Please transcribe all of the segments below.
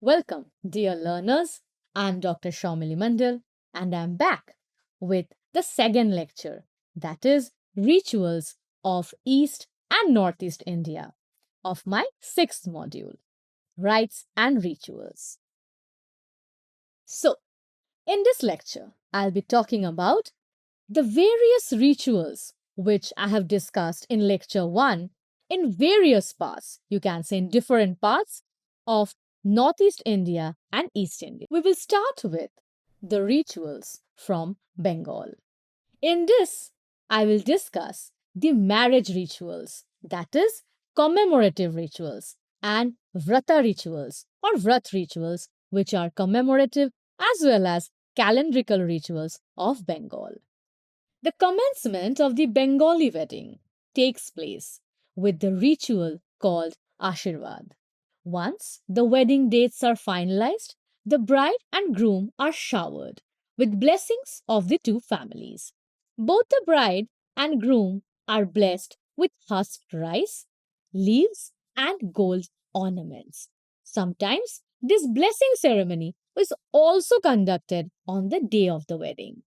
Welcome, dear learners. I'm Dr. Shaumili Mandal, and I'm back with the second lecture, that is Rituals of East and Northeast India, of my sixth module, Rites and Rituals. So, in this lecture, I'll be talking about the various rituals which I have discussed in lecture 1 in various parts, you can say in different parts of Northeast India and East India. We will start with the rituals from Bengal. In this, I will discuss the marriage rituals, that is, commemorative rituals, and vrata rituals or vrat rituals, which are commemorative as well as calendrical rituals of Bengal. The commencement of the Bengali wedding takes place with the ritual called Ashirvad. Once the wedding dates are finalized, the bride and groom are showered with blessings of the two families. Both the bride and groom are blessed with husked rice, leaves, and gold ornaments. Sometimes this blessing ceremony is also conducted on the day of the wedding.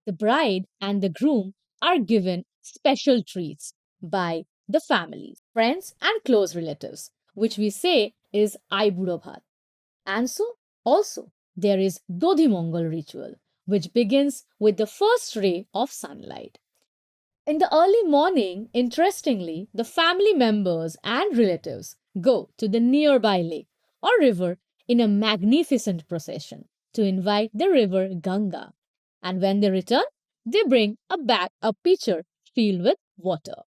The bride and the groom are given special treats by the families, friends, and close relatives, which we say is Aiburo Bhat. And so, also, there is Dodhi Mongol ritual, which begins with the first ray of sunlight. In the early morning, interestingly, the family members and relatives go to the nearby lake or river in a magnificent procession to invite the river Ganga. And when they return, they bring a pitcher filled with water.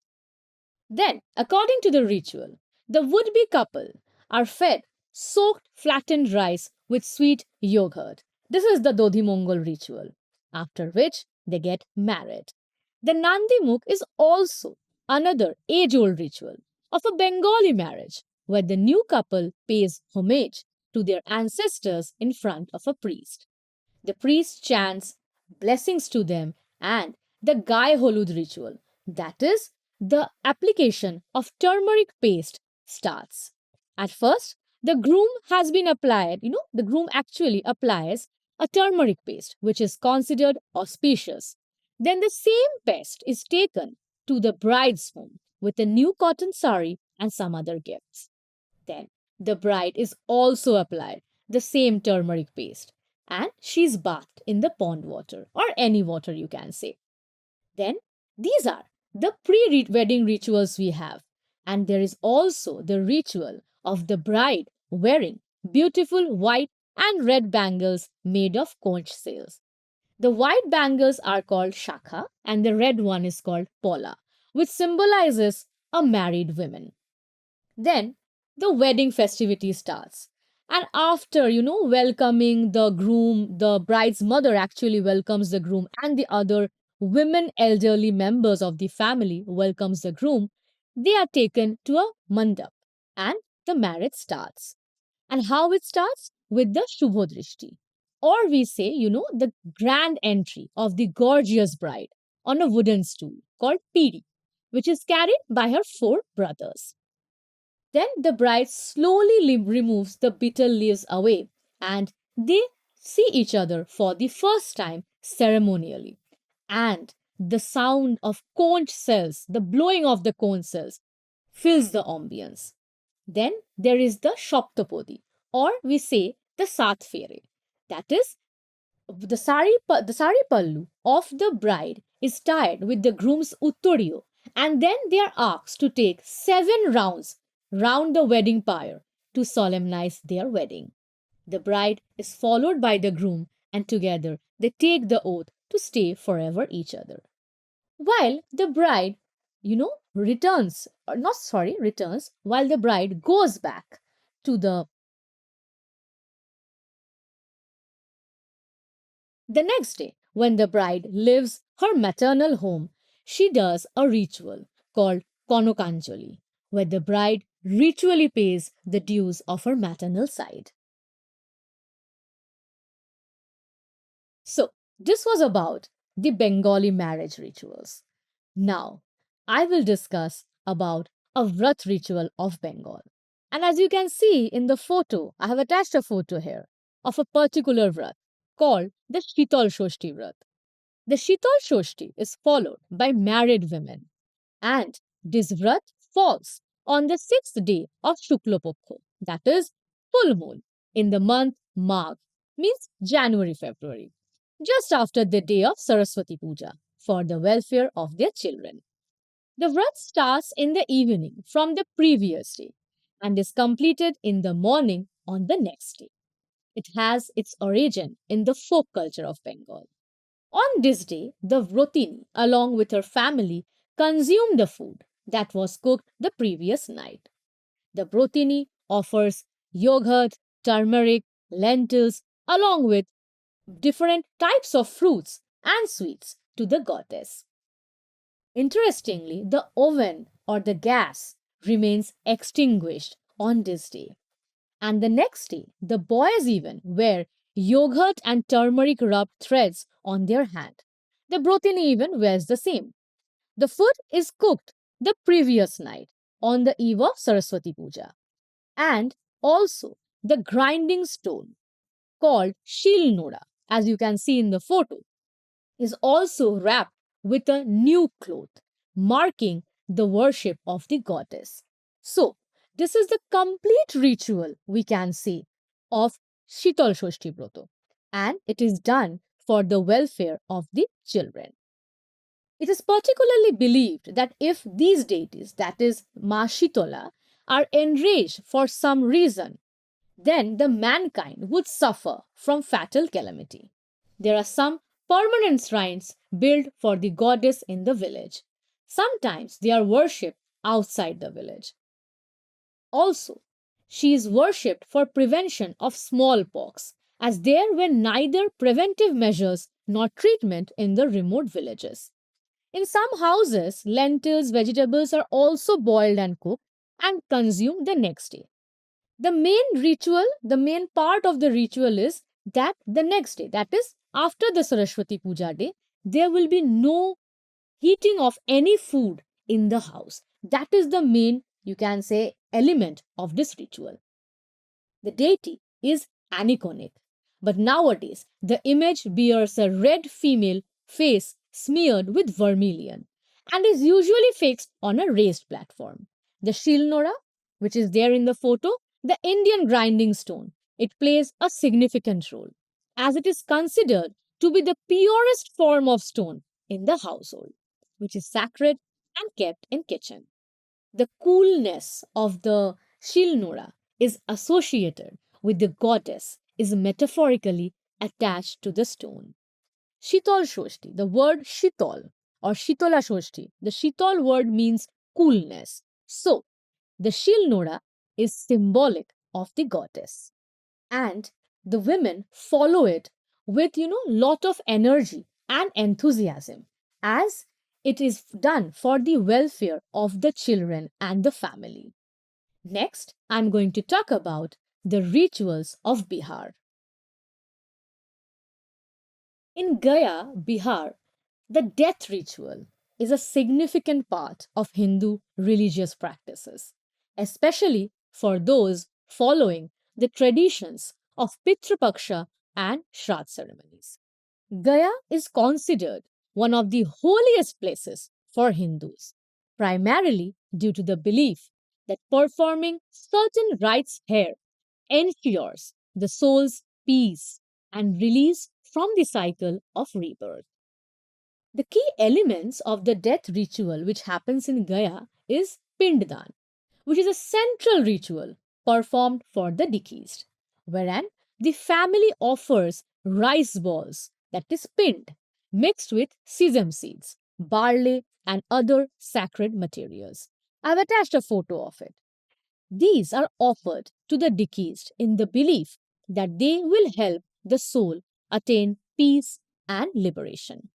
Then, according to the ritual, the would be couple are fed soaked flattened rice with sweet yogurt. This is the Dodhi Mongol ritual, after which they get married. The Nandi Mukh is also another age old ritual of a Bengali marriage where the new couple pays homage to their ancestors in front of a priest. The priest chants blessings to them and the Gai Holud ritual, that is, the application of turmeric paste, starts. At first, the groom has been applied, the groom actually applies a turmeric paste, which is considered auspicious. Then the same paste is taken to the bride's home with a new cotton sari and some other gifts. Then the bride is also applied the same turmeric paste and she's bathed in the pond water or any water you can say. Then these are the pre wedding rituals we have. And there is also the ritual of the bride wearing beautiful white and red bangles made of conch shells. The white bangles are called shakha and the red one is called pola, which symbolizes a married woman. Then the wedding festivity starts. And after, welcoming the groom, the bride's mother actually welcomes the groom, and the other women, elderly members of the family, welcomes the groom. They are taken to a mandap, and the marriage starts. And how it starts? With the Shubhodrishti. Or we say, the grand entry of the gorgeous bride on a wooden stool called Pidi, which is carried by her four brothers. Then the bride slowly removes the bitter leaves away and they see each other for the first time ceremonially. And the sound of conch shells, the blowing of the conch shells, fills the ambience. Then there is the Shoptapodi, or we say the Sat Fere. That is, the sari pallu of the bride is tied with the groom's uttoriyo, and then they are asked to take 7 rounds round the wedding pyre to solemnize their wedding. The bride is followed by the groom, and together they take the oath to stay forever each other. While the bride, returns, or not sorry, returns, while the bride goes back to the next day, when the bride leaves her maternal home, she does a ritual called Konokanjali, where the bride ritually pays the dues of her maternal side. So, this was about the Bengali marriage rituals. Now, I will discuss about a Vrat ritual of Bengal. And as you can see in the photo, I have attached a photo here of a particular vrat called the Shital Shasthi vrat. The Shital Shasthi is followed by married women, and this vrat falls on the sixth day of Shukla Paksha, that is full moon, in the month Magh, means January February, just after the day of Saraswati Puja, for the welfare of their children. The vrat starts in the evening from the previous day and is completed in the morning on the next day. It has its origin in the folk culture of Bengal. On this day, the Vrotini, along with her family, consume the food that was cooked the previous night. The Vrotini offers yogurt, turmeric, lentils, along with different types of fruits and sweets to the goddess. Interestingly, the oven or the gas remains extinguished on this day. And the next day, the boys even wear yogurt and turmeric rubbed threads on their hand. The Brotini even wears the same. The food is cooked the previous night on the eve of Saraswati Puja. And also the grinding stone called Shil Noda, as you can see in the photo, is also wrapped with a new cloth, marking the worship of the goddess. So, this is the complete ritual, we can say, of Shital Shashti Broto, and it is done for the welfare of the children. It is particularly believed that if these deities, that is Ma Shitola, are enraged for some reason, then the mankind would suffer from fatal calamity. There are some permanent shrines built for the goddess in the village. Sometimes they are worshipped outside the village. Also, she is worshipped for prevention of smallpox, as there were neither preventive measures nor treatment in the remote villages. In some houses, lentils, vegetables are also boiled and cooked and consumed the next day. The main part of the ritual is that the next day, that is after the Saraswati Puja day, there will be no heating of any food in the house. That is the main, you can say, element of this ritual. The deity is aniconic, but nowadays the image bears a red female face smeared with vermilion and is usually fixed on a raised platform. The Shilnora, which is there in the photo, the Indian grinding stone, it plays a significant role as it is considered to be the purest form of stone in the household, which is sacred and kept in kitchen. The coolness of the Shilnora is associated with the goddess is metaphorically attached to the stone. Shital Shoshti, the word Shital or Shitola Shoshti, the Shital word means coolness. So, the Shilnora is symbolic of the goddess. And the women follow it with, lot of energy and enthusiasm as it is done for the welfare of the children and the family. Next, I'm going to talk about the rituals of Bihar. In Gaya, Bihar, the death ritual is a significant part of Hindu religious practices, especially for those following the traditions of Pitru Paksha and Shraddh ceremonies. Gaya is considered one of the holiest places for Hindus, primarily due to the belief that performing certain rites here ensures the soul's peace and release from the cycle of rebirth. The key elements of the death ritual which happens in Gaya is Pinddan, which is a central ritual performed for the deceased, wherein the family offers rice balls, that is pind, mixed with sesame seeds, barley, and other sacred materials. I've attached a photo of it. These are offered to the deceased in the belief that they will help the soul attain peace and liberation.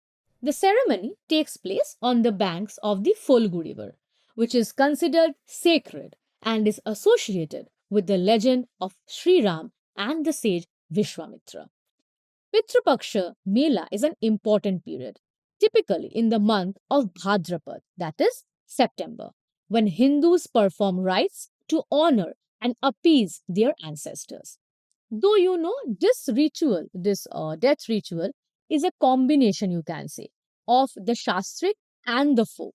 The ceremony takes place on the banks of the Folgu River, which is considered sacred and is associated with the legend of Sri Ram and the sage Vishwamitra. Pitru Paksha Mela is an important period, typically in the month of Bhadrapad, that is September, when Hindus perform rites to honor and appease their ancestors. Though this ritual, this death ritual, is a combination, you can say, of the Shastric and the folk.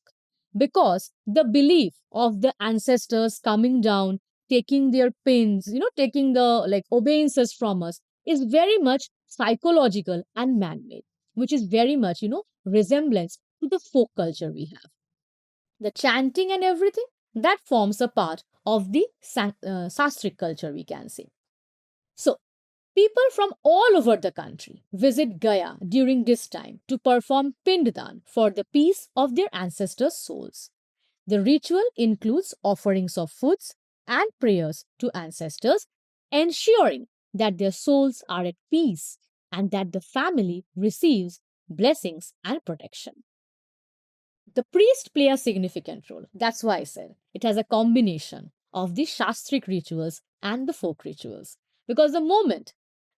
Because the belief of the ancestors coming down, taking their pins, taking the like obeisances from us, is very much psychological and man made, which is very much, resemblance to the folk culture we have. The chanting and everything that forms a part of the Sastric culture, we can say. So, people from all over the country visit Gaya during this time to perform Pinddan for the peace of their ancestors' souls. The ritual includes offerings of foods and prayers to ancestors, ensuring that their souls are at peace and that the family receives blessings and protection. The priest play a significant role. That's why I said it has a combination of the Shastric rituals and the folk rituals. Because the moment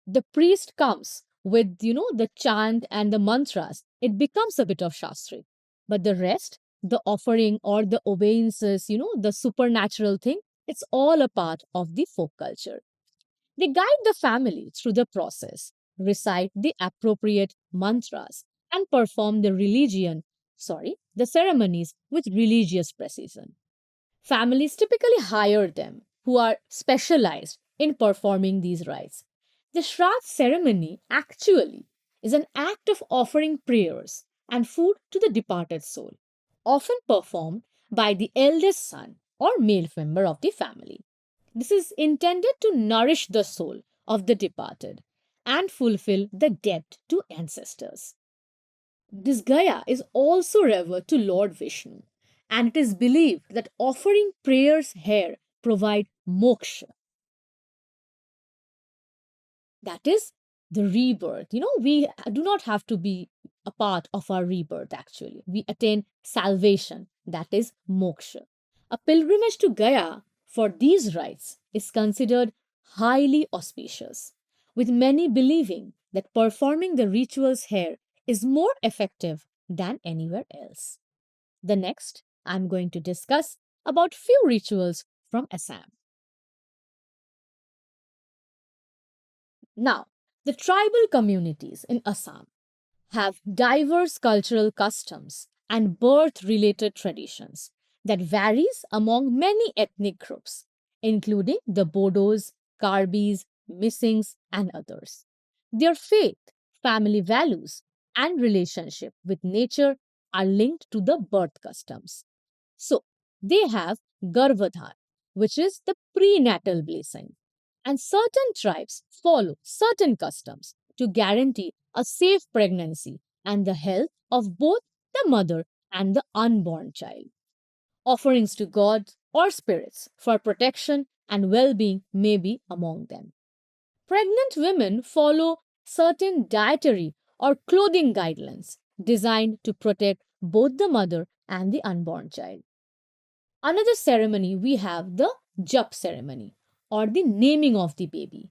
the priest comes with the chant and the mantras, it becomes a bit of Shastric. But the rest, the offering or the obeisances, the supernatural thing, it's all a part of the folk culture. They guide the family through the process, recite the appropriate mantras, and perform the ceremonies with religious precision. Families typically hire them who are specialized in performing these rites. The Shraddh ceremony actually is an act of offering prayers and food to the departed soul, often performed by the eldest son or male member of the family. This is intended to nourish the soul of the departed and fulfill the debt to ancestors. This Gaya is also revered to Lord Vishnu, and it is believed that offering prayers here provide moksha, that is the rebirth. We do not have to be a part of our rebirth actually. We attain salvation, that is moksha. A pilgrimage to Gaya for these rites is considered highly auspicious, with many believing that performing the rituals here is more effective than anywhere else. The next, I'm going to discuss about few rituals from Assam. Now, the tribal communities in Assam have diverse cultural customs and birth related traditions that varies among many ethnic groups, including the Bodos, Karbis, Missings, and others. Their faith, family values, and relationship with nature are linked to the birth customs. So, they have Garvadhan, which is the prenatal blessing, and certain tribes follow certain customs to guarantee a safe pregnancy and the health of both the mother and the unborn child. Offerings to gods or spirits for protection and well being may be among them. Pregnant women follow certain dietary or clothing guidelines designed to protect both the mother and the unborn child. Another ceremony we have the Jap ceremony or the naming of the baby.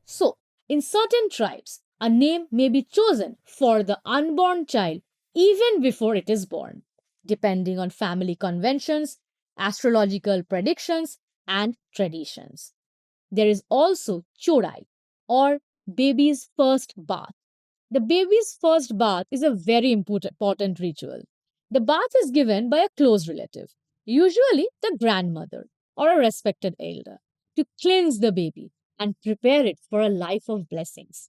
So, in certain tribes, a name may be chosen for the unborn child even before it is born, depending on family conventions, astrological predictions, and traditions. There is also Chodai or baby's first bath. The baby's first bath is a very important ritual. The bath is given by a close relative, usually the grandmother or a respected elder, to cleanse the baby and prepare it for a life of blessings.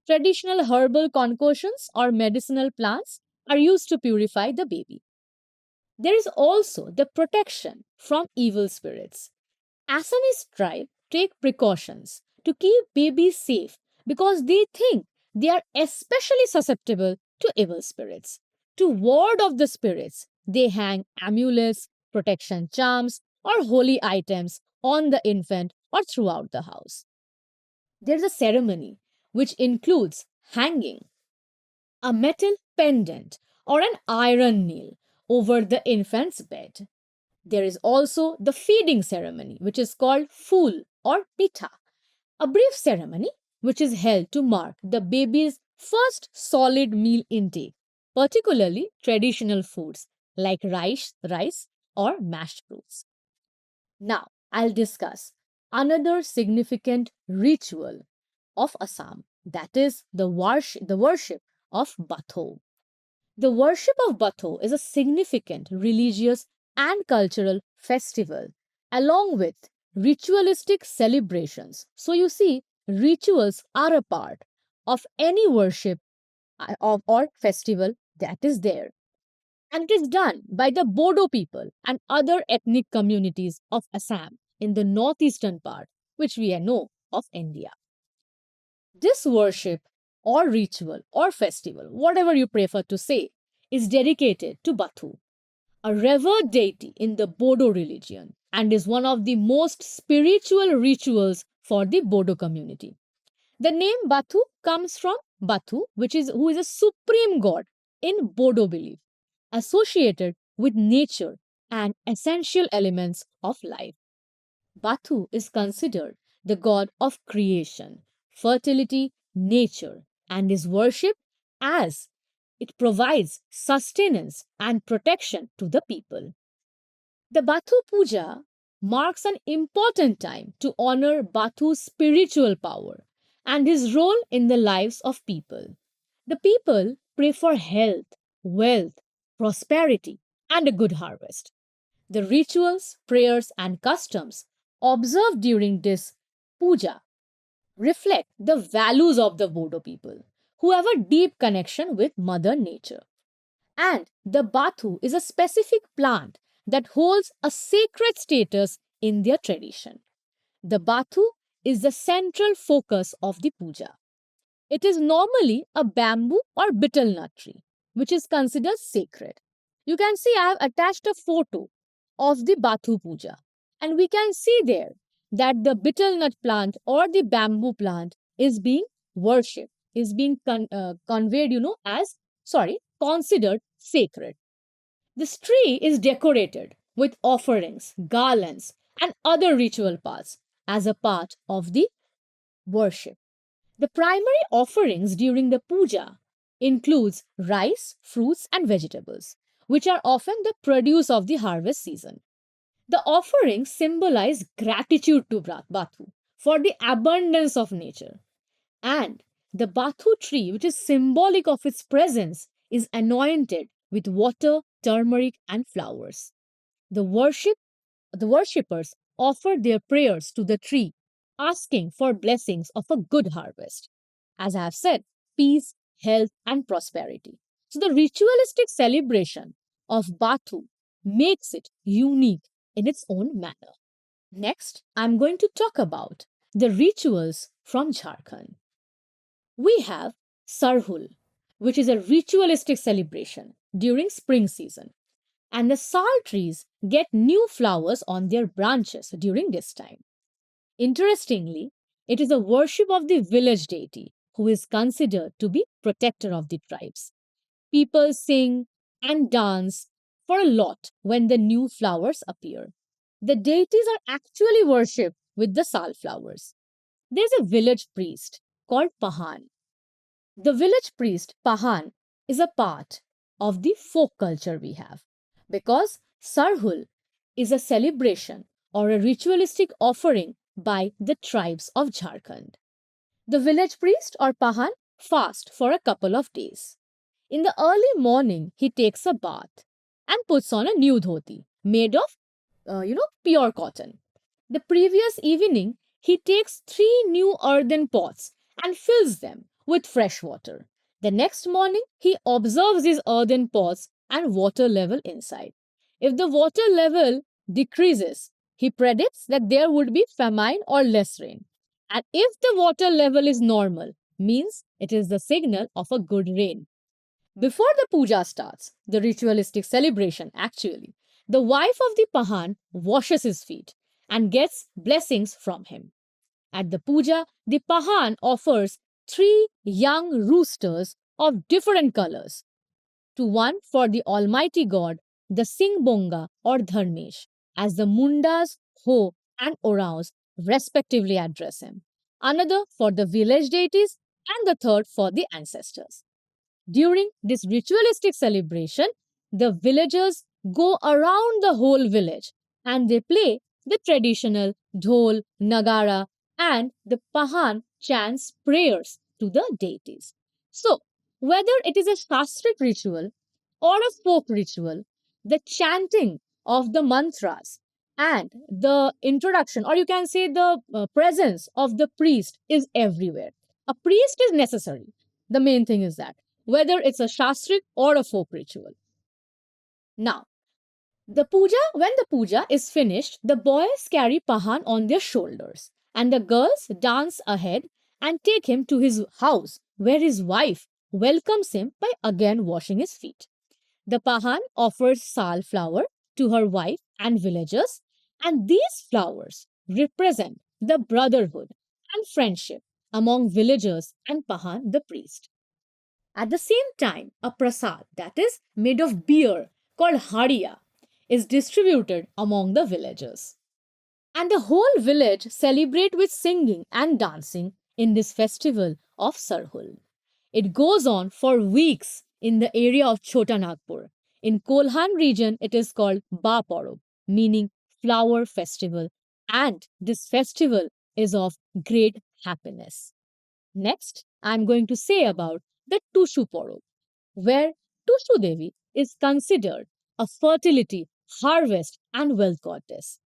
Traditional herbal concoctions or medicinal plants are used to purify the baby. There is also the protection from evil spirits. Assamese tribe take precautions to keep babies safe because they think they are especially susceptible to evil spirits. To ward off the spirits, they hang amulets, protection charms, or holy items on the infant or throughout the house. There's a ceremony which includes hanging a metal pendant or an iron nail over the infant's bed. There is also the feeding ceremony, which is called Fool or Pitha, a brief ceremony which is held to mark the baby's first solid meal intake, particularly traditional foods like rice or mashed fruits. Now, I'll discuss another significant ritual of Assam, that is the worship of Batu. The worship of Batu is a significant religious and cultural festival along with ritualistic celebrations. So you see, rituals are a part of any worship or festival that is there. And it is done by the Bodo people and other ethnic communities of Assam in the northeastern part, which we know of India. This worship or ritual or festival, whatever you prefer to say, is dedicated to Batu, a revered deity in the Bodo religion, and is one of the most spiritual rituals for the Bodo community. The name Batu comes from Batu, who is a supreme god in Bodo belief, associated with nature and essential elements of life. Batu is considered the god of creation, fertility, nature, and is worshipped as it provides sustenance and protection to the people. The Batu Puja marks an important time to honor Batu's spiritual power and his role in the lives of people. The people pray for health, wealth, prosperity, and a good harvest. The rituals, prayers, and customs observed during this puja reflect the values of the Bodo people, who have a deep connection with Mother Nature. And the Batu is a specific plant that holds a sacred status in their tradition. The Batu is the central focus of the puja. It is normally a bamboo or betel nut tree, which is considered sacred. You can see I have attached a photo of the Batu Puja, and we can see there that the betel nut plant or the bamboo plant is being worshipped, is being conveyed, considered sacred. This tree is decorated with offerings, garlands, and other ritual parts as a part of the worship. The primary offerings during the puja includes rice, fruits and vegetables, which are often the produce of the harvest season. The offerings symbolize gratitude to Batu for the abundance of nature. And the Batu tree, which is symbolic of its presence, is anointed with water, turmeric, and flowers. The worship the worshippers offer their prayers to the tree, asking for blessings of a good harvest. As I have said, peace, health, and prosperity. So, the ritualistic celebration of Batu makes it unique in its own manner. Next, I'm going to talk about the rituals from Jharkhand. We have Sarhul, which is a ritualistic celebration during spring season, and the sal trees get new flowers on their branches during this time. Interestingly, it is a worship of the village deity who is considered to be protector of the tribes. People sing and dance for a lot when the new flowers appear. The deities are actually worshipped with the sal flowers. There's a village priest called Pahan. The village priest, Pahan, is a part of the folk culture we have because Sarhul is a celebration or a ritualistic offering by the tribes of Jharkhand. The village priest or Pahan fasts for a couple of days. In the early morning, he takes a bath and puts on a new dhoti made of, pure cotton. The previous evening, he takes three new earthen pots and fills them with fresh water. The next morning, he observes these earthen pots and water level inside. If the water level decreases, he predicts that there would be famine or less rain. And if the water level is normal, means it is the signal of a good rain. Before the puja starts, the ritualistic celebration actually, the wife of the Pahan washes his feet and gets blessings from him. At the puja, the Pahan offers three young roosters of different colors to one for the Almighty God, the Singbonga or Dharmesh, as the Mundas, Ho, and Oraos respectively address him, another for the village deities, and the third for the ancestors. During this ritualistic celebration, the villagers go around the whole village and they play the traditional dhol, nagara, and the pahan chants prayers to the deities. So, whether it is a shastric ritual or a folk ritual, the chanting of the mantras and the introduction, or you can say the presence of the priest, is everywhere. A priest is necessary. The main thing is that, whether it's a shastric or a folk ritual. Now, when the puja is finished, the boys carry Pahan on their shoulders, and the girls dance ahead and take him to his house, where his wife welcomes him by again washing his feet. The Pahan offers sal flower to her wife and villagers, and these flowers represent the brotherhood and friendship among villagers and Pahan the priest. At the same time, a prasad, that is made of beer, called haria, is distributed among the villagers. And the whole village celebrate with singing and dancing in this festival of Sarhul. It goes on for weeks in the area of Chota Nagpur. In Kolhan region, it is called Ba Poro, meaning flower festival, and this festival is of great happiness. Next, I'm going to say about the Tushu Poro, where Tushu Devi is considered a fertility, harvest, and wealth goddess.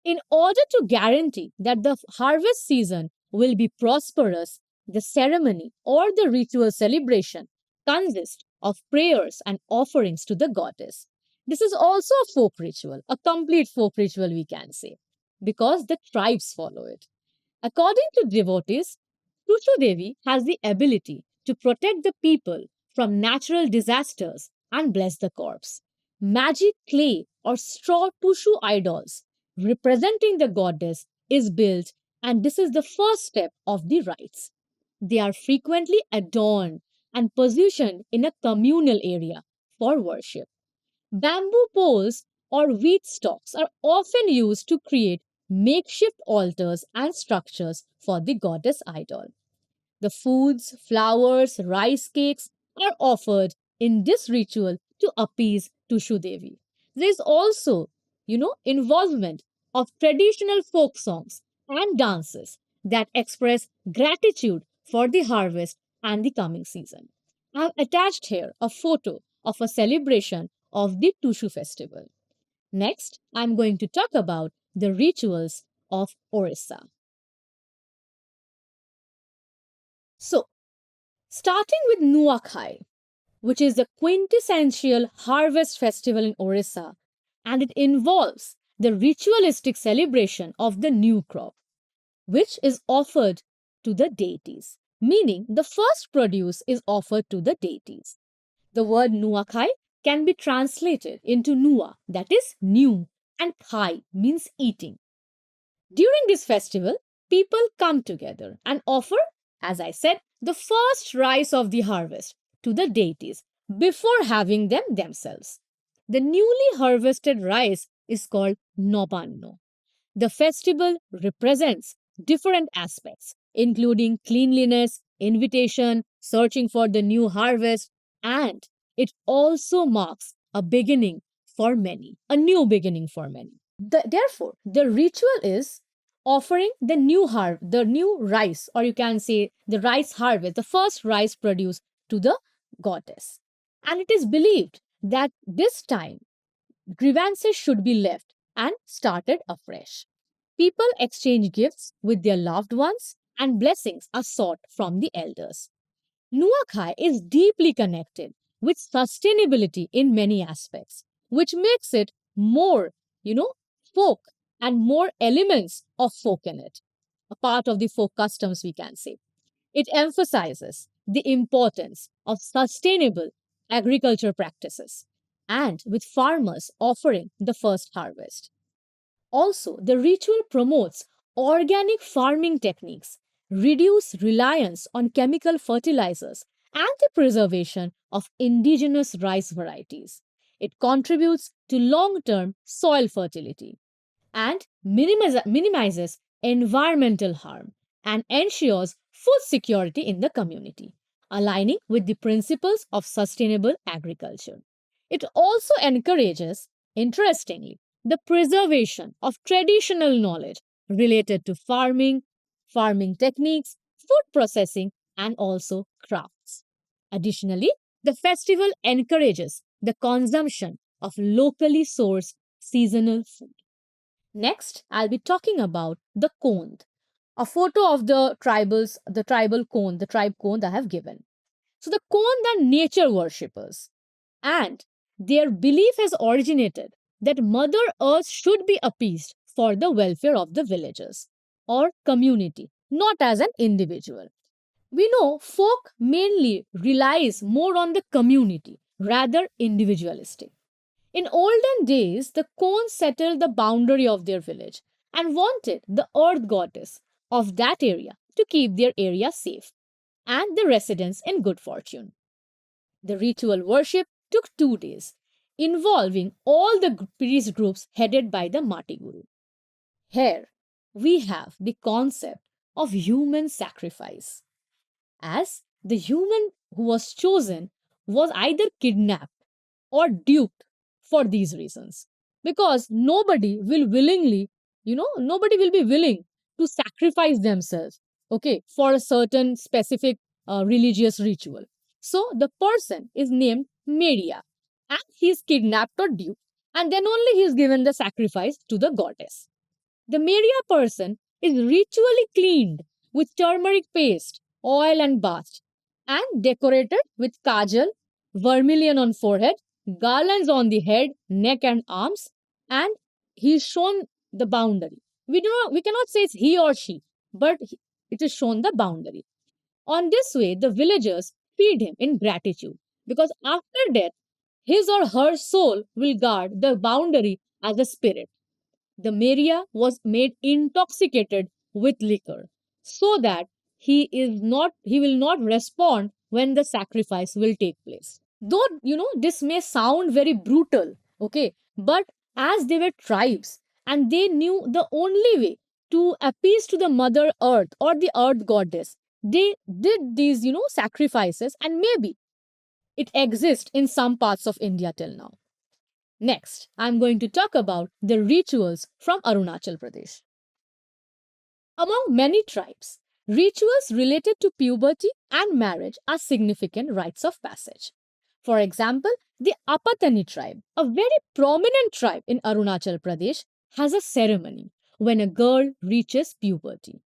In order to guarantee that the harvest season will be prosperous, the ceremony or the ritual celebration consists of prayers and offerings to the goddess. This is also a folk ritual, a complete folk ritual, we can say, because the tribes follow it. According to devotees, Tushu Devi has the ability to protect the people from natural disasters and bless the corpse. Magic clay or straw Tushu idols representing the goddess is built, and this is the first step of the rites. They are frequently adorned and positioned in a communal area for worship. Bamboo poles or wheat stalks are often used to create makeshift altars and structures for the goddess idol. The foods, flowers, rice cakes are offered in this ritual to appease Tushu Devi. There is also, involvement of traditional folk songs and dances that express gratitude for the harvest and the coming season. I have attached here a photo of a celebration of the Tushu festival. Next, I am going to talk about the rituals of Orissa. So, starting with Nuakai, which is the quintessential harvest festival in Orissa, and it involves the ritualistic celebration of the new crop, which is offered to the deities, meaning the first produce is offered to the deities. The word Nuakai can be translated into Nua, that is new, and Kai means eating. During this festival, people come together and offer, as I said, the first rice of the harvest to the deities before having them themselves. The newly harvested rice is called Nobanno. The festival represents different aspects, including cleanliness, invitation, searching for the new harvest, and it also marks a beginning for many, a new beginning for many. Therefore, the ritual is offering the new rice, or you can say the rice harvest, the first rice produced to the goddess. And it is believed that this time grievances should be left and started afresh. People exchange gifts with their loved ones, and blessings are sought from the elders. Nuakai is deeply connected with sustainability in many aspects, which makes it more, folk and more elements of folk in it, a part of the folk customs, we can say. It emphasizes the importance of sustainable agriculture practices and with farmers offering the first harvest. Also, the ritual promotes organic farming techniques, reduce reliance on chemical fertilizers, and the preservation of indigenous rice varieties. It contributes to long term soil fertility and minimizes environmental harm and ensures food security in the community, aligning with the principles of sustainable agriculture. It also encourages, interestingly, the preservation of traditional knowledge related to farming, farming techniques, food processing, and also crafts. Additionally, the festival encourages the consumption of locally sourced seasonal food. Next, I'll be talking about the Khond, a photo of the tribal Khond, the tribe Khond I have given. So the Khond are nature worshippers, and their belief has originated that Mother Earth should be appeased for the welfare of the villagers or community, not as an individual. We know folk mainly relies more on the community rather individualistic. In olden days, the Khon settled the boundary of their village and wanted the earth goddess of that area to keep their area safe and the residents in good fortune. The ritual worship took 2 days, involving all the priest groups headed by the Mati Guru. Here, we have the concept of human sacrifice, as the human who was chosen was either kidnapped or duped for these reasons. Because nobody will be willing to sacrifice themselves, okay, for a certain specific religious ritual. So the person is named Meria and he is kidnapped or duped, and then only he is given the sacrifice to the goddess. The Meria person is ritually cleaned with turmeric paste, oil, and bath, and decorated with kajal, vermilion on forehead, garlands on the head, neck, and arms, and he is shown the boundary. We cannot say it's he or she, but it is shown the boundary. On this way, the villagers feed him in gratitude because after death, his or her soul will guard the boundary as a spirit. The Maria was made intoxicated with liquor so that he will not respond when the sacrifice will take place. Though this may sound very brutal, okay, but as they were tribes and they knew the only way to appease to the mother earth or the earth goddess, they did these sacrifices, and maybe it exists in some parts of India till now. Next, I'm going to talk about the rituals from Arunachal Pradesh. Among many tribes, rituals related to puberty and marriage are significant rites of passage. For example, the Apatani tribe, a very prominent tribe in Arunachal Pradesh, has a ceremony when a girl reaches puberty.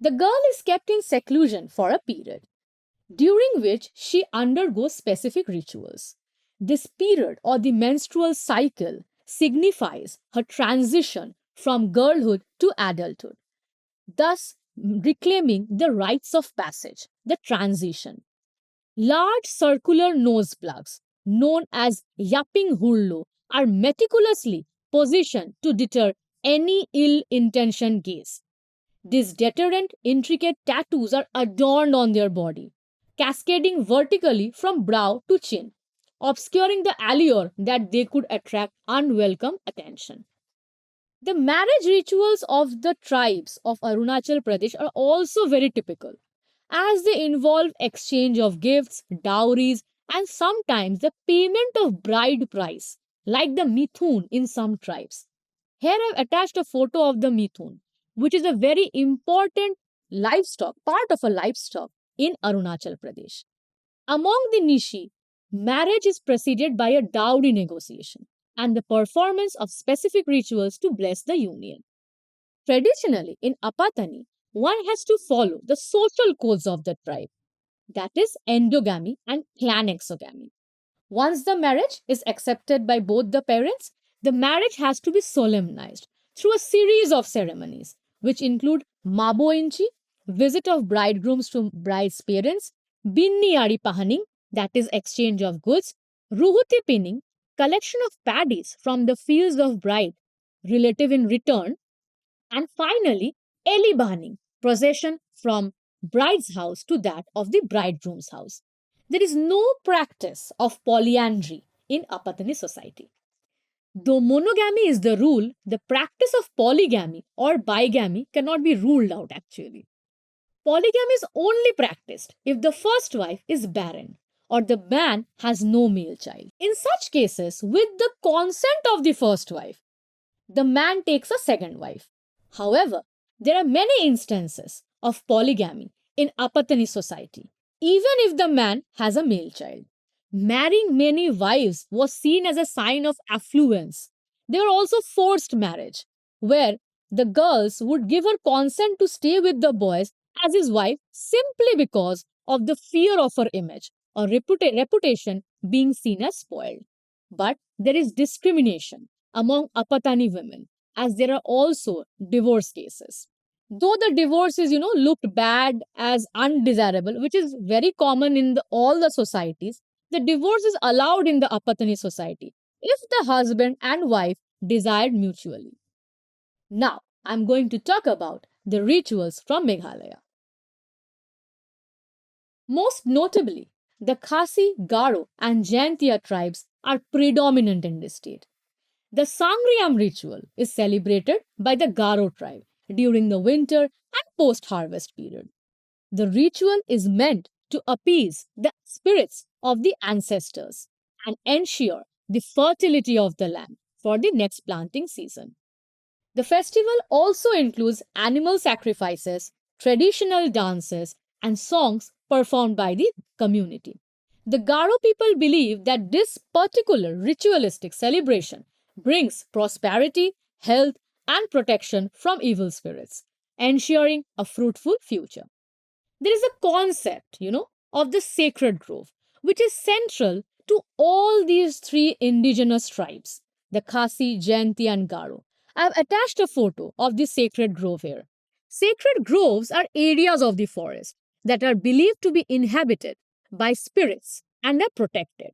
The girl is kept in seclusion for a period, during which she undergoes specific rituals. This period or the menstrual cycle signifies her transition from girlhood to adulthood, thus reclaiming the rites of passage, the transition. Large circular nose plugs, known as yapping hullu, are meticulously positioned to deter any ill intentioned gaze. These deterrent, intricate tattoos are adorned on their body, cascading vertically from brow to chin, obscuring the allure that they could attract unwelcome attention. The marriage rituals of the tribes of Arunachal Pradesh are also very typical, as they involve exchange of gifts, dowries, and sometimes the payment of bride price, like the mithun in some tribes. Here I've attached a photo of the mithun, which is a very important livestock, part of a livestock in Arunachal Pradesh. Among the Nishi, marriage is preceded by a dowry negotiation and the performance of specific rituals to bless the union. Traditionally, in Apatani, one has to follow the social codes of the tribe, that is, endogamy and clan exogamy. Once the marriage is accepted by both the parents, the marriage has to be solemnized through a series of ceremonies, which include Mabo Inchi, visit of bridegrooms to bride's parents, Binni Ari Pahaning, that is exchange of goods, Ruhuti Pinning, collection of paddies from the fields of bride, relative in return, and finally, Eli Bahaning, procession from bride's house to that of the bridegroom's house. There is no practice of polyandry in Apatani society. Though monogamy is the rule, the practice of polygamy or bigamy cannot be ruled out actually. Polygamy is only practiced if the first wife is barren or the man has no male child. In such cases, with the consent of the first wife, the man takes a second wife. However, there are many instances of polygamy in Apatani society, even if the man has a male child. Marrying many wives was seen as a sign of affluence. There were also forced marriage, where the girls would give her consent to stay with the boys as his wife simply because of the fear of her image or reputation being seen as spoiled. But there is discrimination among Apatani women, as there are also divorce cases. Though the divorces, looked bad as undesirable, which is very common in all the societies, the divorce is allowed in the Apatani society if the husband and wife desired mutually. Now, I'm going to talk about the rituals from Meghalaya. Most notably, the Khasi, Garo, and Jaintia tribes are predominant in this state. The Sangriam ritual is celebrated by the Garo tribe during the winter and post harvest period. The ritual is meant to appease the spirits of the ancestors and ensure the fertility of the land for the next planting season. The festival also includes animal sacrifices, traditional dances, and songs performed by the community. The Garo people believe that this particular ritualistic celebration brings prosperity, health, and protection from evil spirits, ensuring a fruitful future. There is a concept, of the sacred grove, which is central to all these three indigenous tribes, the Khasi, Jainti, and Garo. I have attached a photo of the sacred grove here. Sacred groves are areas of the forest that are believed to be inhabited by spirits and are protected.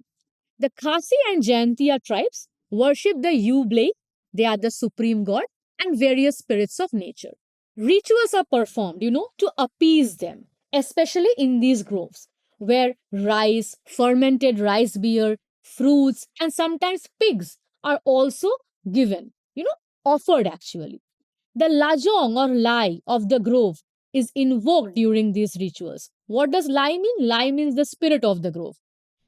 The Khasi and Jaintia tribes worship the Yublei, they are the supreme god, and various spirits of nature. Rituals are performed, to appease them, especially in these groves, where rice, fermented rice beer, fruits, and sometimes pigs are also given, offered actually. The lajong or lai of the grove is invoked during these rituals. What does lai mean? Lai means the spirit of the grove.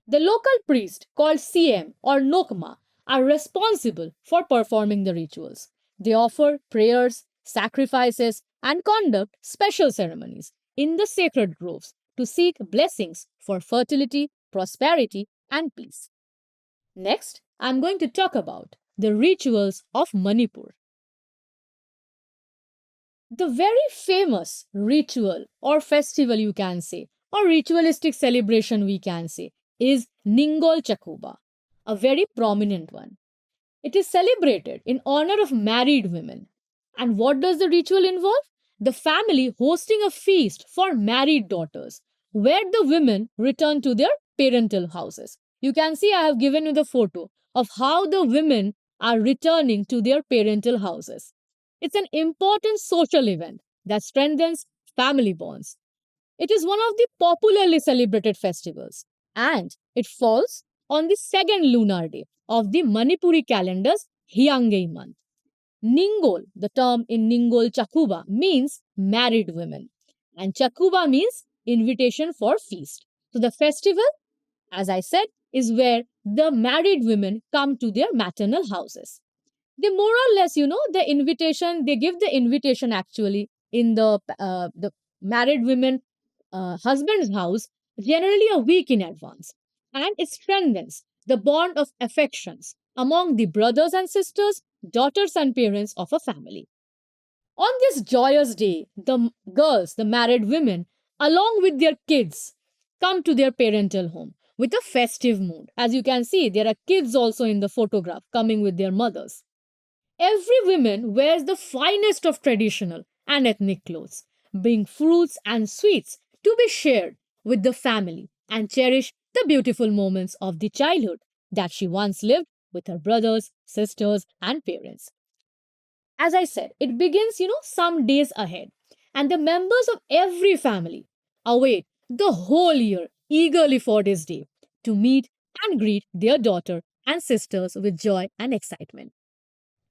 The local priest, called CM or Nokma, are responsible for performing the rituals. They offer prayers, sacrifices, and conduct special ceremonies in the sacred groves to seek blessings for fertility, prosperity, and peace. Next, I'm going to talk about the rituals of Manipur. The very famous ritual or festival, you can say, or ritualistic celebration, we can say, is Ningol Chakuba, a very prominent one. It is celebrated in honor of married women. And what does the ritual involve? The family hosting a feast for married daughters, where the women return to their parental houses. You can see I have given you the photo of how the women are returning to their parental houses. It's an important social event that strengthens family bonds. It is one of the popularly celebrated festivals, and it falls on the second lunar day of the Manipuri calendar's Hyangei month. Ningol, the term in Ningol Chakuba, means married women, and Chakuba means invitation for feast. So the festival, as I said, is where the married women come to their maternal houses. They more or less, the invitation, they give the invitation actually in the married women husband's house generally a week in advance, and it strengthens the bond of affections among the brothers and sisters, daughters and parents of a family. On this joyous day, girls, the married women, along with their kids, come to their parental home with a festive mood. As you can see, there are kids also in the photograph coming with their mothers. Every woman wears the finest of traditional and ethnic clothes, bring fruits and sweets to be shared with the family and cherish the beautiful moments of the childhood that she once lived with her brothers, sisters, and parents. As I said, it begins, some days ahead, and the members of every family await the whole year eagerly for this day to meet and greet their daughter and sisters with joy and excitement.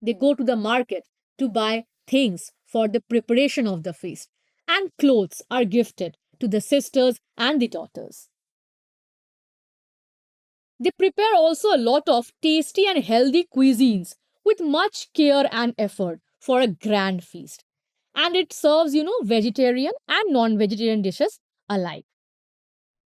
They go to the market to buy things for the preparation of the feast, and clothes are gifted to the sisters and the daughters. They prepare also a lot of tasty and healthy cuisines with much care and effort for a grand feast. And it serves, vegetarian and non vegetarian dishes alike.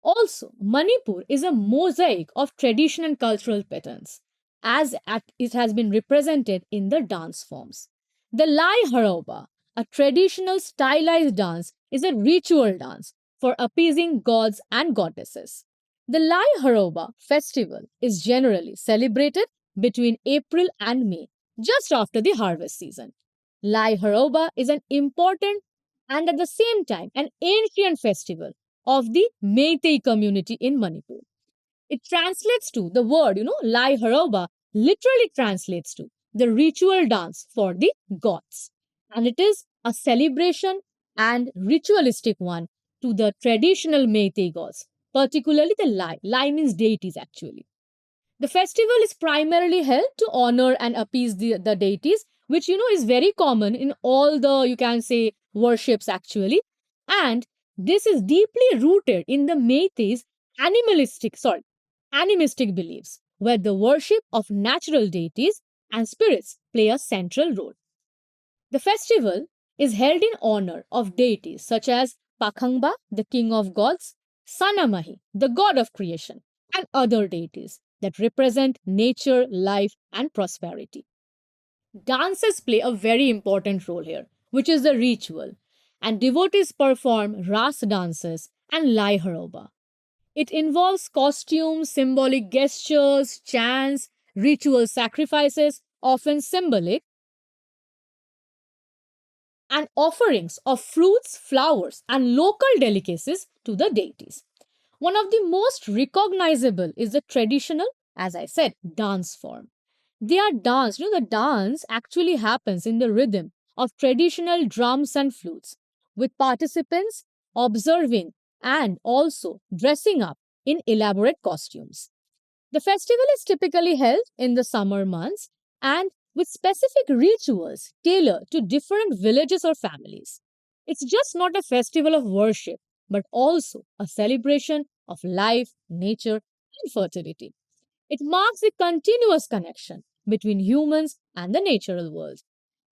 Also, Manipur is a mosaic of tradition and cultural patterns, it has been represented in the dance forms. The Lai Haroba, a traditional stylized dance, is a ritual dance for appeasing gods and goddesses. The Lai Haroba festival is generally celebrated between April and May, just after the harvest season. Lai Haroba is an important and at the same time an ancient festival of the Meitei community in Manipur. It translates to the word, Lai Haroba literally translates to the ritual dance for the gods. And it is a celebration and ritualistic one to the traditional Meitei gods, particularly the Lai. Lai means deities actually. The festival is primarily held to honor and appease the deities, which is very common in all the, you can say, worships actually. And this is deeply rooted in the Meitei's animistic beliefs, where the worship of natural deities and spirits play a central role. The festival is held in honor of deities such as Pakhangba, the king of gods, Sanamahi, the god of creation, and other deities that represent nature, life, and prosperity. Dances play a very important role here, which is the ritual, and devotees perform ras dances and lai haroba. It involves costumes, symbolic gestures, chants, ritual sacrifices, often symbolic, and offerings of fruits, flowers, and local delicacies to the deities. One of the most recognizable is the traditional, as I said, dance form. They are danced, the dance actually happens in the rhythm of traditional drums and flutes, with participants observing and also dressing up in elaborate costumes. The festival is typically held in the summer months and with specific rituals tailored to different villages or families. It's just not a festival of worship, but also a celebration of life, nature, and fertility. It marks the continuous connection between humans and the natural world.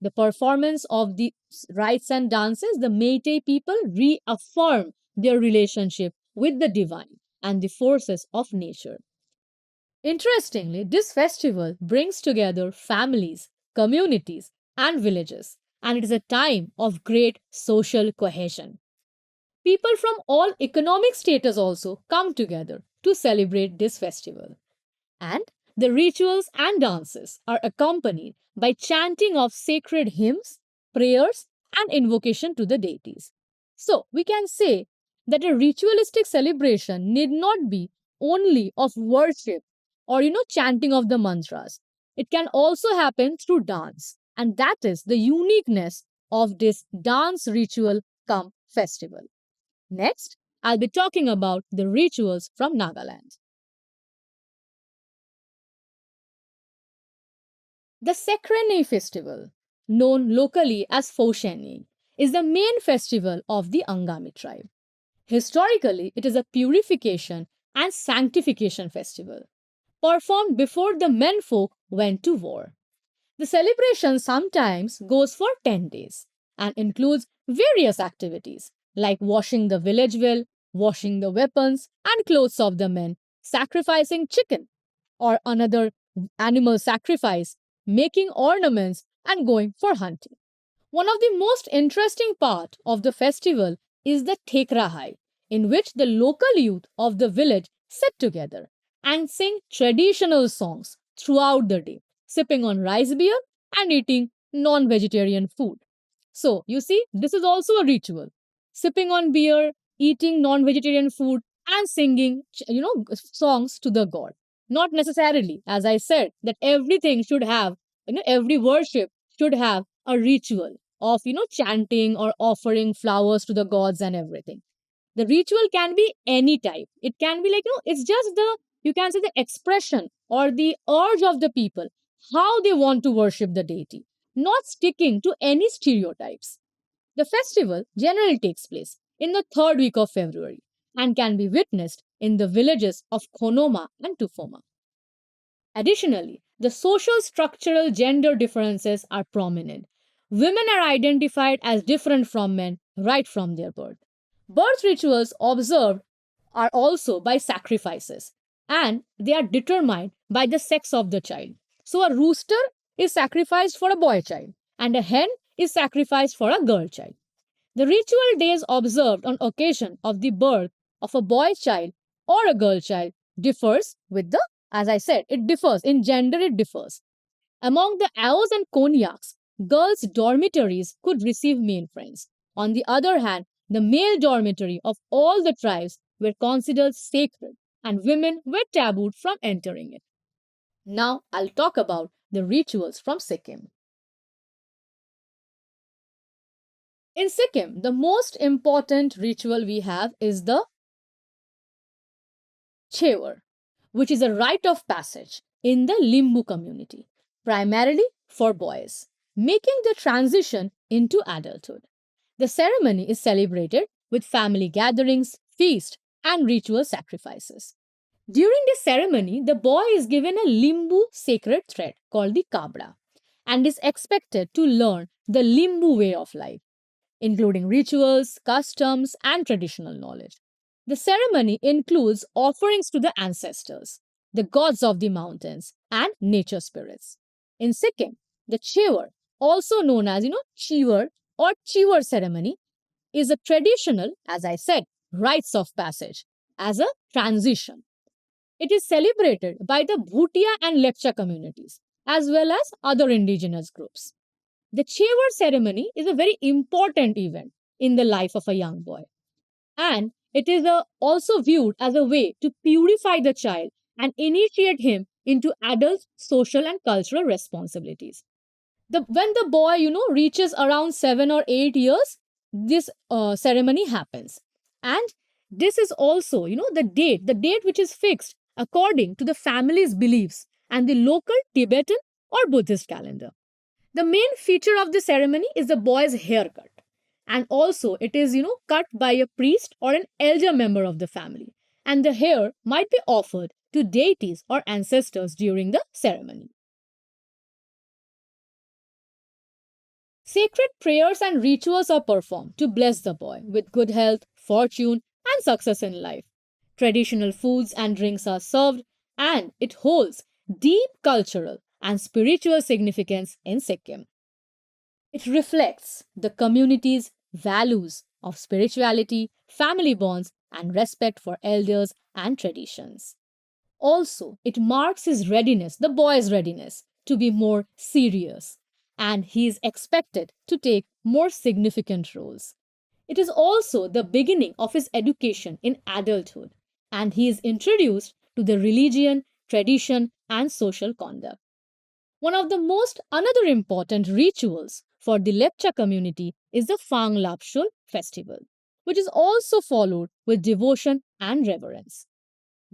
The performance of the rites and dances, the Meitei people reaffirm their relationship with the divine and the forces of nature. Interestingly, this festival brings together families, communities, and villages, and it is a time of great social cohesion. People from all economic status also come together to celebrate this festival. And the rituals and dances are accompanied by chanting of sacred hymns, prayers, and invocation to the deities. So, we can say that a ritualistic celebration need not be only of worship or chanting of the mantras. It can also happen through dance, and that is the uniqueness of this dance ritual come festival. Next, I'll be talking about the rituals from Nagaland. The Sekrene festival, known locally as Fosheni, is the main festival of the Angami tribe. Historically, it is a purification and sanctification festival, performed before the menfolk went to war. The celebration sometimes goes for 10 days and includes various activities like washing the village well, washing the weapons and clothes of the men, sacrificing chicken or another animal sacrifice, making ornaments, and going for hunting. One of the most interesting part of the festival is the Thekrahai, in which the local youth of the village sit together and sing traditional songs throughout the day, sipping on rice beer and eating non-vegetarian food. So, you see, this is also a ritual. Sipping on beer, eating non-vegetarian food, and singing, songs to the god. Not necessarily, as I said, that everything should have, every worship should have a ritual of, chanting or offering flowers to the gods and everything. The ritual can be any type. It can be like, it's just the, you can say the expression or the urge of the people, how they want to worship the deity, not sticking to any stereotypes. The festival generally takes place in the third week of February and can be witnessed in the villages of Konoma and Tufoma. Additionally, the social structural gender differences are prominent. Women are identified as different from men right from their birth. Birth rituals observed are also by sacrifices, and they are determined by the sex of the child. So, a rooster is sacrificed for a boy child, and a hen is sacrificed for a girl child. The ritual days observed on occasion of the birth of a boy child or a girl child differs with the, as I said, it differs in gender, it differs. Among the Aos and Konyaks, girls' dormitories could receive male friends. On the other hand, the male dormitory of all the tribes were considered sacred and women were tabooed from entering it. Now I'll talk about the rituals from Sikkim. In Sikkim, the most important ritual we have is the Chevar, which is a rite of passage in the Limbu community, primarily for boys, making the transition into adulthood. The ceremony is celebrated with family gatherings, feasts, and ritual sacrifices. During this ceremony, the boy is given a Limbu sacred thread called the Kabra and is expected to learn the Limbu way of life, including rituals, customs, and traditional knowledge. The ceremony includes offerings to the ancestors, the gods of the mountains, and nature spirits. In Sikkim, the Chevar, also known as Chevar or Chevar ceremony, is a traditional, as I said, rites of passage as a transition. It is celebrated by the Bhutia and Lepcha communities as well as other indigenous groups. The Chevar ceremony is a very important event in the life of a young boy, and it is also viewed as a way to purify the child and initiate him into adult social and cultural responsibilities. When the boy reaches around 7 or 8 years, this ceremony happens, and this is also the date which is fixed according to the family's beliefs and the local Tibetan or Buddhist calendar. The main feature of the ceremony is the boy's haircut. And also, it is, cut by a priest or an elder member of the family. And the hair might be offered to deities or ancestors during the ceremony. Sacred prayers and rituals are performed to bless the boy with good health, fortune, and success in life. Traditional foods and drinks are served, and it holds deep cultural and spiritual significance in Sikkim. It reflects the community's values of spirituality, family bonds, and respect for elders and traditions. Also, it marks his readiness, the boy's readiness, to be more serious, and he is expected to take more significant roles. It is also the beginning of his education in adulthood, and he is introduced to the religion, tradition, and social conduct. One of the most another important rituals for the Lepcha community is the Phang Lapshul festival, which is also followed with devotion and reverence.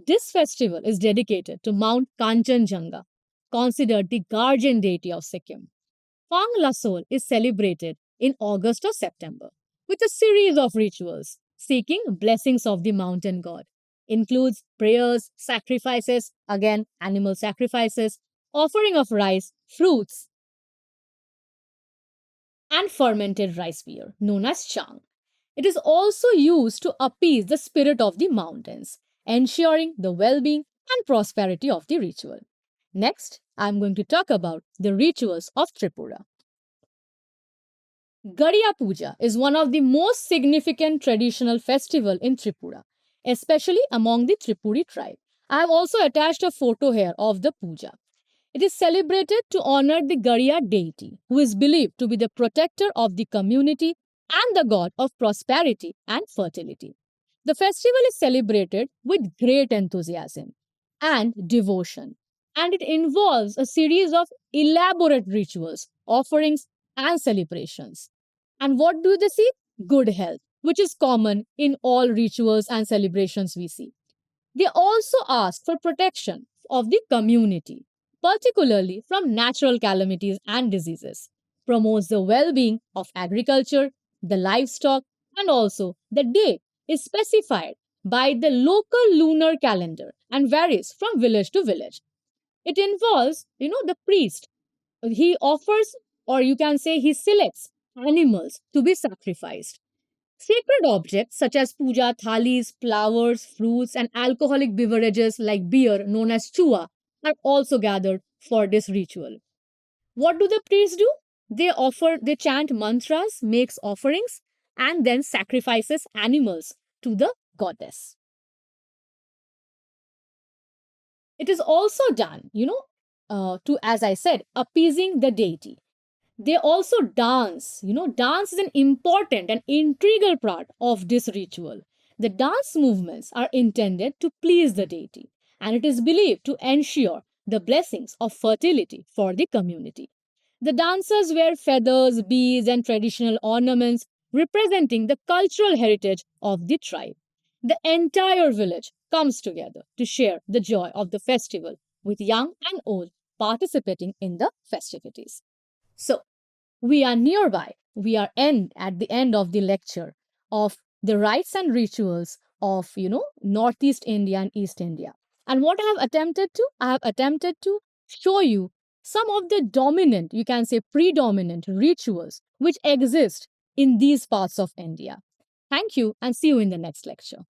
This festival is dedicated to Mount Kanchenjunga, considered the guardian deity of Sikkim. Phang Lasol is celebrated in August or September with a series of rituals seeking blessings of the mountain god. Includes prayers, sacrifices, again animal sacrifices, offering of rice, fruits, and fermented rice beer, known as chang. It is also used to appease the spirit of the mountains, ensuring the well being and prosperity of the ritual. Next, I am going to talk about the rituals of Tripura. Garia Puja is one of the most significant traditional festival in Tripura, especially among the Tripuri tribe. I have also attached a photo here of the puja. It is celebrated to honor the Garia deity, who is believed to be the protector of the community and the god of prosperity and fertility. The festival is celebrated with great enthusiasm and devotion, and it involves a series of elaborate rituals, offerings, and celebrations. And what do they see? Good health, which is common in all rituals and celebrations we see. They also ask for protection of the community, particularly from natural calamities and diseases, promotes the well being of agriculture, the livestock, and also the day is specified by the local lunar calendar and varies from village to village. It involves, the priest. He offers, or you can say he selects animals to be sacrificed. Sacred objects such as puja thalis, flowers, fruits, and alcoholic beverages like beer, known as chua, are also gathered for this ritual. What do the priests do? They chant mantras, makes offerings, and then sacrifices animals to the goddess. It is also done, to, as I said, appeasing the deity. They also dance. Dance is an important and integral part of this ritual. The dance movements are intended to please the deity, and it is believed to ensure the blessings of fertility for the community. The dancers wear feathers, beads, and traditional ornaments representing the cultural heritage of the tribe. The entire village comes together to share the joy of the festival, with young and old participating in the festivities. So, we are nearby. We are at the end of the lecture of the rites and rituals of, Northeast India and East India. And what I have attempted to show you some of the dominant, you can say predominant rituals which exist in these parts of India. Thank you and see you in the next lecture.